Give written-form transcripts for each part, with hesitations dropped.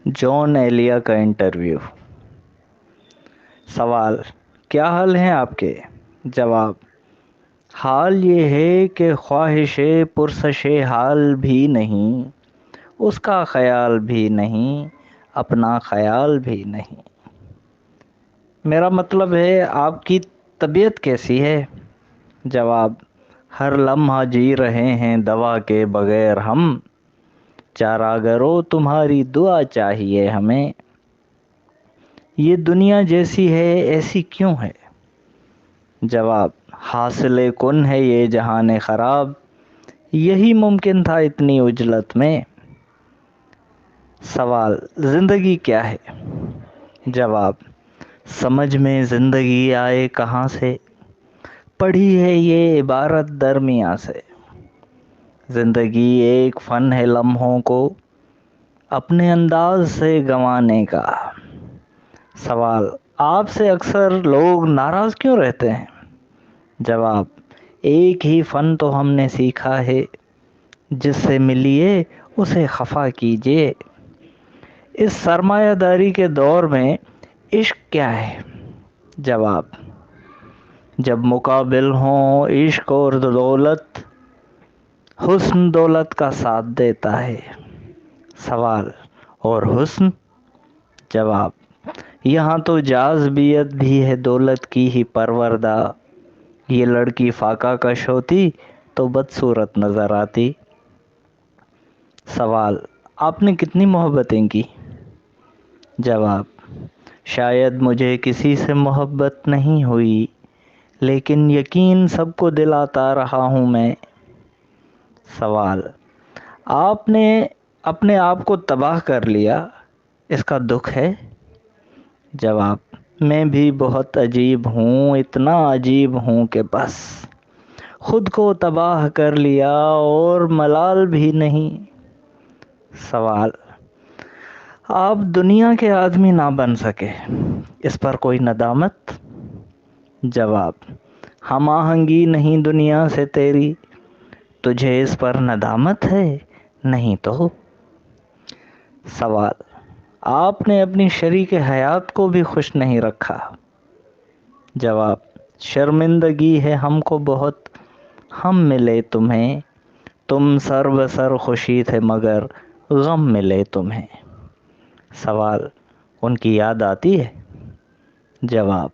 جون ایلیا کا انٹرویو۔ سوال: کیا حال ہیں آپ کے؟ جواب: حال یہ ہے کہ خواہش پرسش حال بھی نہیں، اس کا خیال بھی نہیں، اپنا خیال بھی نہیں۔ میرا مطلب ہے آپ کی طبیعت کیسی ہے؟ جواب: ہر لمحہ جی رہے ہیں دوا کے بغیر ہم، چاراگرو تمہاری دعا چاہیے ہمیں۔ یہ دنیا جیسی ہے ایسی کیوں ہے؟ جواب: حاصل کن ہے یہ جہان خراب، یہی ممکن تھا اتنی عجلت میں۔ سوال: زندگی کیا ہے؟ جواب: سمجھ میں زندگی آئے کہاں سے، پڑھی ہے یہ عبارت درمیاں سے۔ زندگی ایک فن ہے لمحوں کو اپنے انداز سے گنوانے کا۔ سوال: آپ سے اکثر لوگ ناراض کیوں رہتے ہیں؟ جواب: ایک ہی فن تو ہم نے سیکھا ہے، جس سے ملیے اسے خفا کیجیے۔ اس سرمایہ داری کے دور میں عشق کیا ہے؟ جواب: جب مقابل ہوں عشق اور دولت، حسن دولت کا ساتھ دیتا ہے۔ سوال: اور حسن؟ جواب: یہاں تو جاذبیت بھی ہے دولت کی ہی پروردہ، یہ لڑکی فاقہ کش ہوتی تو بدصورت نظر آتی۔ سوال: آپ نے کتنی محبتیں کی؟ جواب: شاید مجھے کسی سے محبت نہیں ہوئی، لیکن یقین سب کو دلاتا رہا ہوں میں۔ سوال: آپ نے اپنے آپ کو تباہ کر لیا، اس کا دکھ ہے؟ جواب: میں بھی بہت عجیب ہوں، اتنا عجیب ہوں کہ بس خود کو تباہ کر لیا اور ملال بھی نہیں۔ سوال: آپ دنیا کے آدمی نہ بن سکے، اس پر کوئی ندامت؟ جواب: ہم آہنگی نہیں دنیا سے تیری، تجھے اس پر ندامت ہے؟ نہیں تو۔ سوال: آپ نے اپنی شریک حیات کو بھی خوش نہیں رکھا؟ جواب: شرمندگی ہے ہم کو بہت، ہم ملے تمہیں، تم سر بسر خوشی تھے مگر غم ملے تمہیں۔ سوال: ان کی یاد آتی ہے؟ جواب: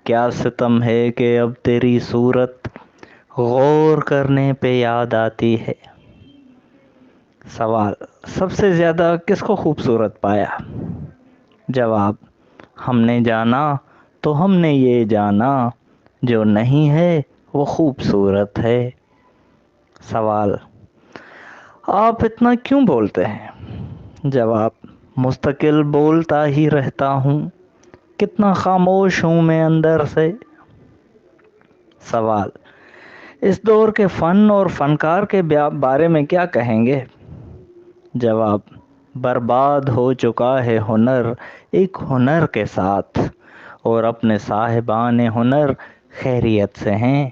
کیا ستم ہے کہ اب تیری صورت غور کرنے پہ یاد آتی ہے۔ سوال: سب سے زیادہ کس کو خوبصورت پایا؟ جواب: ہم نے جانا تو ہم نے یہ جانا، جو نہیں ہے وہ خوبصورت ہے۔ سوال: آپ اتنا کیوں بولتے ہیں؟ جواب: مستقل بولتا ہی رہتا ہوں، کتنا خاموش ہوں میں اندر سے۔ سوال: اس دور کے فن اور فنکار کے بارے میں کیا کہیں گے؟ جواب: برباد ہو چکا ہے ہنر ایک ہنر کے ساتھ، اور اپنے صاحبان ہنر خیریت سے ہیں۔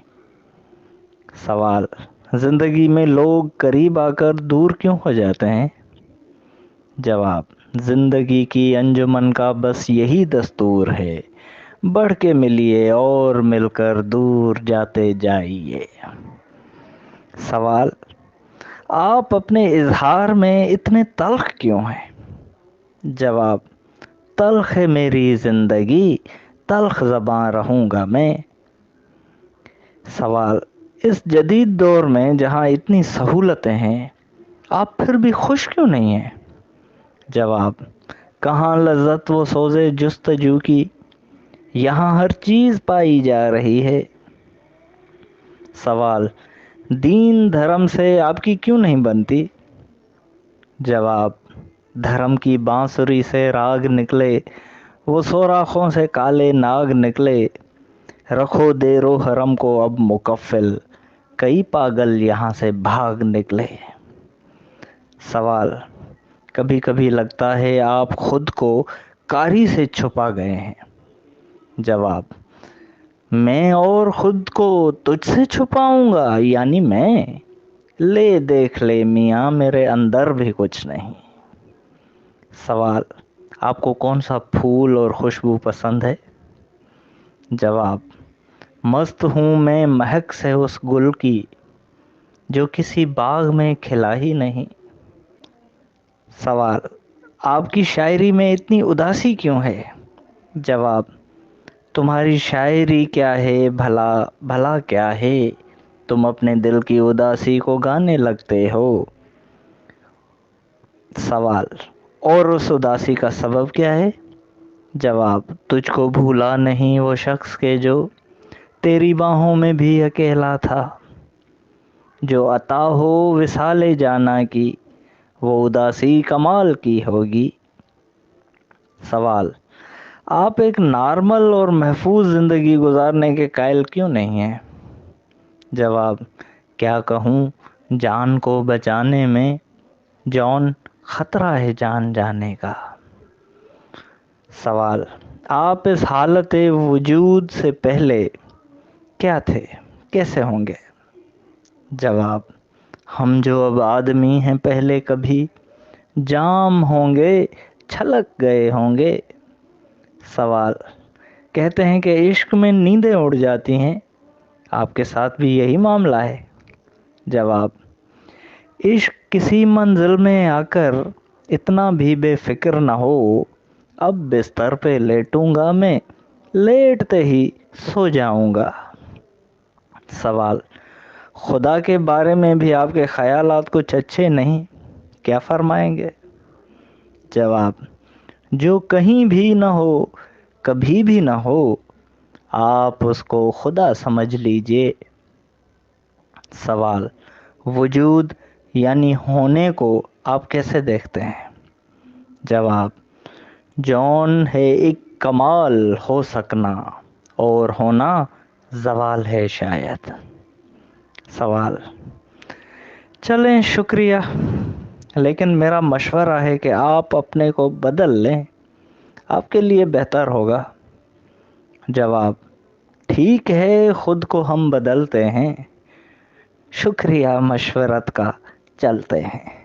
سوال: زندگی میں لوگ قریب آ کر دور کیوں ہو جاتے ہیں؟ جواب: زندگی کی انجمن کا بس یہی دستور ہے، بڑھ کے ملیے اور مل کر دور جاتے جائیے۔ سوال: آپ اپنے اظہار میں اتنے تلخ کیوں ہیں؟ جواب: تلخ ہے میری زندگی، تلخ زباں رہوں گا میں۔ سوال: اس جدید دور میں جہاں اتنی سہولتیں ہیں، آپ پھر بھی خوش کیوں نہیں ہیں؟ جواب: کہاں لذت و سوز جستجو کی، یہاں ہر چیز پائی جا رہی ہے۔ سوال: دین دھرم سے آپ کی کیوں نہیں بنتی؟ جواب: دھرم کی بانسری سے راگ نکلے، وہ سوراخوں سے کالے ناگ نکلے، رکھو دیرو حرم کو اب مکفل، کئی پاگل یہاں سے بھاگ نکلے۔ سوال: کبھی کبھی لگتا ہے آپ خود کو کاری سے چھپا گئے ہیں۔ جواب: میں اور خود کو تجھ سے چھپاؤں گا؟ یعنی میں؟ لے دیکھ لے میاں، میرے اندر بھی کچھ نہیں۔ سوال: آپ کو کون سا پھول اور خوشبو پسند ہے؟ جواب: مست ہوں میں مہک سے اس گل کی جو کسی باغ میں کھلا ہی نہیں۔ سوال: آپ کی شاعری میں اتنی اداسی کیوں ہے؟ جواب: تمہاری شاعری کیا ہے بھلا بھلا کیا ہے، تم اپنے دل کی اداسی کو گانے لگتے ہو۔ سوال: اور اس اداسی کا سبب کیا ہے؟ جواب: تجھ کو بھولا نہیں وہ شخص کے جو تیری باہوں میں بھی اکیلا تھا، جو عطا ہو وصال جانا کی وہ اداسی کمال کی ہوگی۔ سوال: آپ ایک نارمل اور محفوظ زندگی گزارنے کے قائل کیوں نہیں ہیں؟ جواب: کیا کہوں، جان کو بچانے میں جون خطرہ ہے جان جانے کا۔ سوال: آپ اس حالت وجود سے پہلے کیا تھے، کیسے ہوں گے؟ جواب: ہم جو اب آدمی ہیں پہلے کبھی جام ہوں گے، چھلک گئے ہوں گے۔ سوال: کہتے ہیں کہ عشق میں نیندیں اڑ جاتی ہیں، آپ کے ساتھ بھی یہی معاملہ ہے؟ جواب: عشق کسی منزل میں آ کر اتنا بھی بے فکر نہ ہو، اب بستر پہ لیٹوں گا میں، لیٹتے ہی سو جاؤں گا۔ سوال: خدا کے بارے میں بھی آپ کے خیالات کچھ اچھے نہیں، کیا فرمائیں گے؟ جواب: جو کہیں بھی نہ ہو، کبھی بھی نہ ہو، آپ اس کو خدا سمجھ لیجئے۔ سوال: وجود یعنی ہونے کو آپ کیسے دیکھتے ہیں؟ جواب: جون ہے ایک کمال ہو سکنا، اور ہونا زوال ہے شاید۔ سوال: چلیں شکریہ، لیکن میرا مشورہ ہے کہ آپ اپنے کو بدل لیں، آپ کے لیے بہتر ہوگا۔ جواب: ٹھیک ہے، خود کو ہم بدلتے ہیں، شکریہ مشورت کا، چلتے ہیں۔